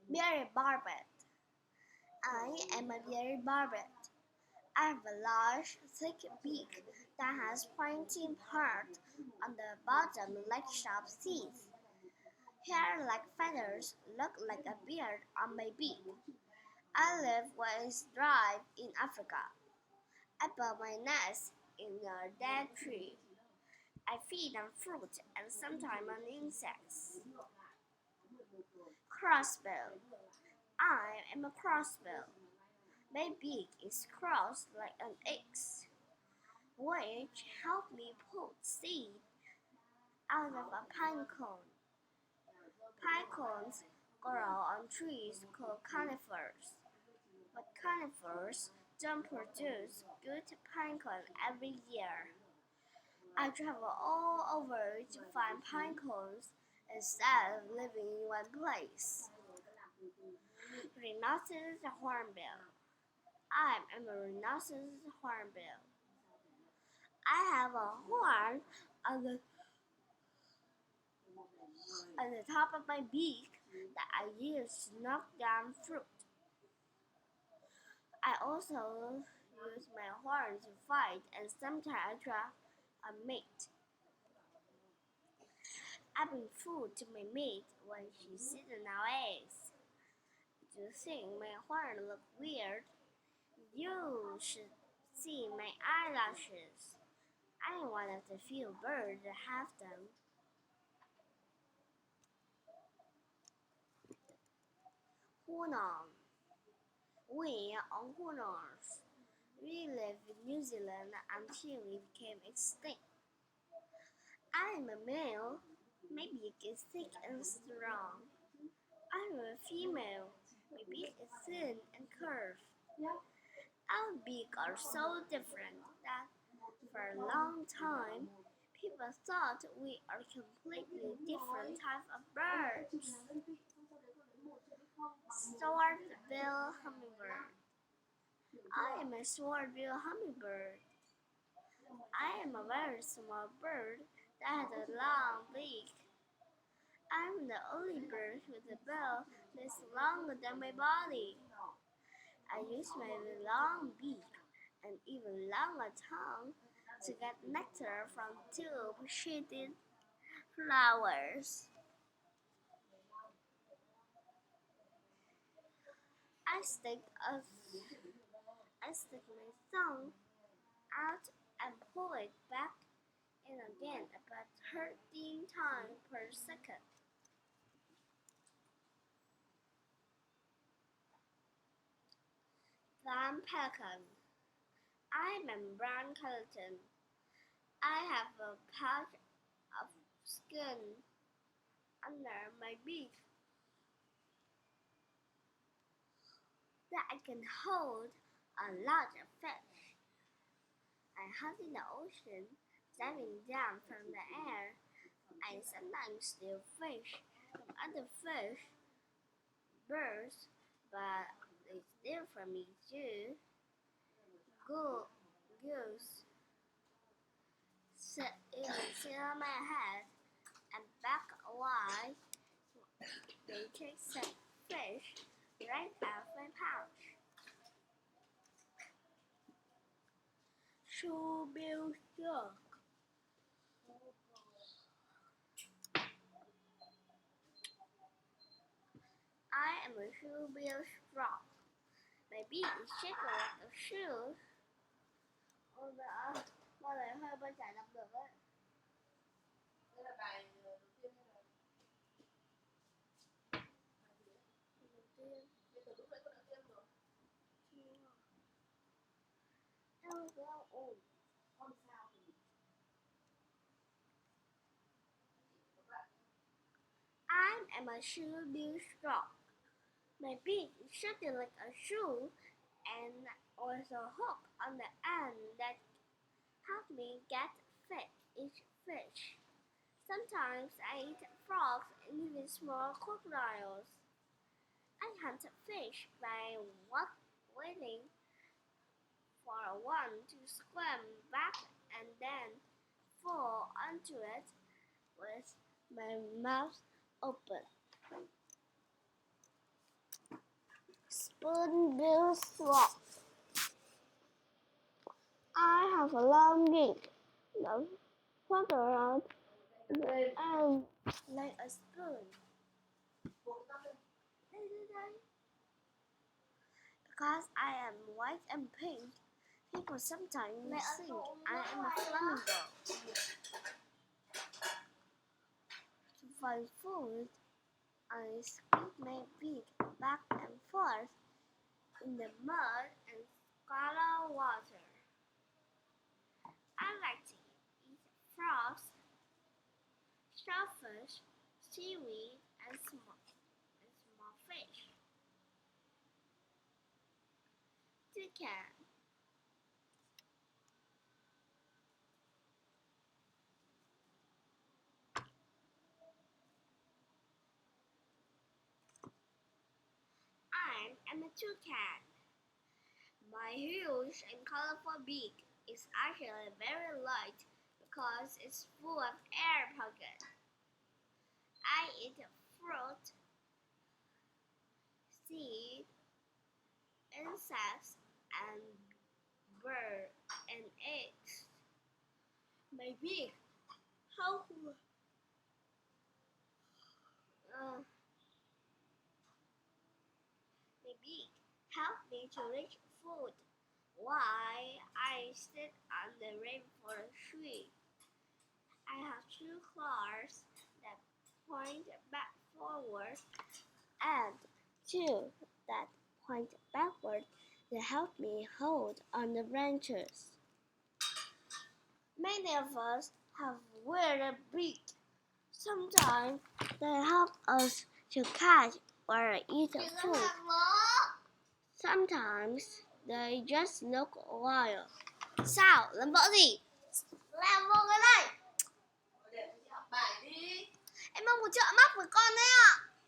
Berry barbet. I am a berry barbet. I have a large, thick beak that has pointy part on the bottom like sharp teeth. Hair like feathers look like a beard on my beak. I live where it's dry in Africa. I build my nest in a dead tree. I feed on fruit and sometimes on insects. Crossbill. I am a crossbill. My beak is crossed like an X, which help me pull seed out of a pine cone. Pine cones grow on trees called conifers, but conifers don't produce good pine cone every year. I travel all over to find pine cones instead of living in one place. Rhinoceros hornbill. I am a rhinoceros hornbill. I have a horn on the top of my beak that I use to knock down fruit. I also use my horn to fight and sometimes trap a mate. I bring food to my mate when she sits on our eggs. Do you think my horn look weird? You should see my eyelashes. I am one of the few birds that have them. Hunan. We are Hunans. We lived in New Zealand until we became extinct. I am a male. My beak is thick and strong. I am a female. My beak is thin and curved. Our beaks are so different that for a long time people thought we are completely different types of birds. Sword-bill hummingbird. I am a sword-bill hummingbird. I am a very small bird that has a long beak. I am the only bird with a bill that's longer than my body. I use my long beak and even longer tongue to get nectar from tube-shaded flowers. I stick a I stick my tongue out and pull it back in again about 13 times per second. Brown pelican. I'm a brown pelican. I have a patch of skin under my beak that I can hold a lot of fish. I hunt in the ocean, diving down from the air. I sometimes steal fish from other fish, birds, but they steal from me too. Goose sit on my head and back while they take some fish right out of my pouch. Shoebill duck. I am a shoebill frog. My beak is shaped like a shoe. Ôi bà, bao này hơi bên trái đọc được ấy. Đây là bài đầu tiên hay là đầu tiên? Bây giờ lúc nãy con đã tiêm rồi. Chưa. Em ơi, cái ông ổn. Con sao thì I am a shoebill frog. My beak is shaped like a shoe and with a hook on the end that helps me get each fish. Sometimes I eat frogs and even small crocodiles. I hunt fish by waiting for one to swim back and then fall onto it with my mouth open. Spoonbill sloth. I have a long beak. The further out and like a spoon. Because I am white and pink, people sometimes think I am a flamingo. To find food, I squeeze my beak back and forth in the mud and shallow water. I like to eat frogs, shellfish, seaweed, and small fish. Toucan. I am a toucan. My huge and colorful beak is actually very light because it's full of air pockets. I eat fruit, seed, insects, and bird and eggs. My beak help uh, my beak help me to reach food while I sit on the rainforest tree. I have two claws that point back forward and two that point backward to help me hold on the branches. Many of us have weird beaks. Sometimes they help us to catch or eat food. Sometimes they just look wild. Sao? Làm vợ gì? Làm vô cái này. Em mong một chợ